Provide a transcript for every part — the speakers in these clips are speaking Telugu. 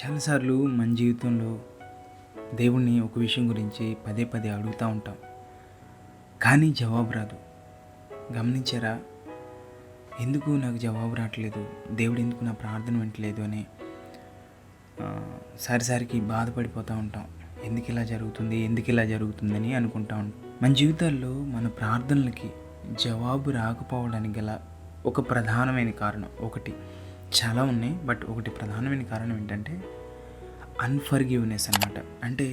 చాలాసార్లు మన జీవితంలో దేవుణ్ణి ఒక విషయం గురించి పదే పదే అడుగుతూ ఉంటాం, కానీ జవాబు రాదు. గమనించారా? ఎందుకు నాకు జవాబు రావట్లేదు, దేవుడు ఎందుకు నా ప్రార్థన వింటలేదు అని సారిసారికి బాధపడిపోతూ ఉంటాం. ఎందుకు ఇలా జరుగుతుంది, ఎందుకు ఇలా జరుగుతుందని అనుకుంటా ఉంటాం. మన జీవితాల్లో మన ప్రార్థనలకి జవాబు రాకపోవడానికి గల ఒక ప్రధానమైన కారణం, ఒకటి చాలా ఉన్నాయి, బట్ ఒకటి ప్రధానమైన కారణం ఏంటంటే అన్ఫర్గివ్నెస్ అన్నమాట. అంటే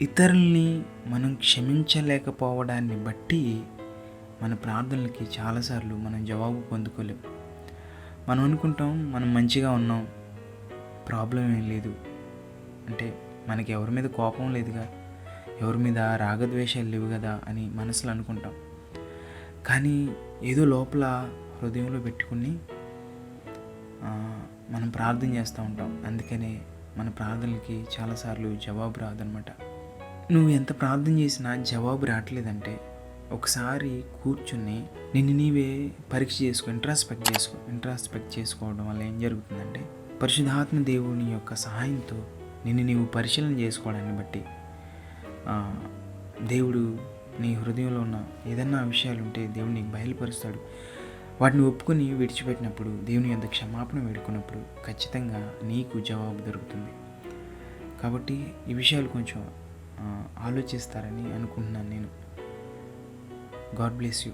ఇతరుల్ని మనం క్షమించలేకపోవడాన్ని బట్టి మన ప్రార్థనలకి చాలాసార్లు మనం జవాబు పొందుకోలేం. మనం అనుకుంటాం మనం మంచిగా ఉన్నాం, ప్రాబ్లం ఏం లేదు, అంటే మనకి ఎవరి మీద కోపం లేదుగా, ఎవరి మీద రాగద్వేషాలు లేవు కదా అని మనసులో అనుకుంటాం. కానీ ఏదో లోపల హృదయంలో పెట్టుకుని మనం ప్రార్థన చేస్తూ ఉంటాం. అందుకనే మన ప్రార్థనలకి చాలాసార్లు జవాబు రాదనమాట. నువ్వు ఎంత ప్రార్థన చేసినా జవాబు రావట్లేదంటే ఒకసారి కూర్చుని నిన్ను నీవే పరీక్ష చేసుకో, ఇంట్రాస్పెక్ట్ చేసుకోవడం వల్ల ఏం జరుగుతుందంటే పరిశుద్ధాత్మ దేవుని యొక్క సహాయంతో నిన్ను నీవు పరిశీలన చేసుకోవడాన్ని బట్టి దేవుడు నీ హృదయంలో ఉన్న ఏదన్నా విషయాలు ఉంటే దేవుడు నీకు బయలుపరుస్తాడు. వాటిని ఒప్పుకొని విడిచిపెట్టినప్పుడు, దేవుని యొద్ద క్షమాపణ వేడుకున్నప్పుడు ఖచ్చితంగా నీకు జవాబు దొరుకుతుంది. కాబట్టి ఈ విషయాలు కొంచెం ఆలోచిస్తారని అనుకుంటున్నాను నేను. God bless you.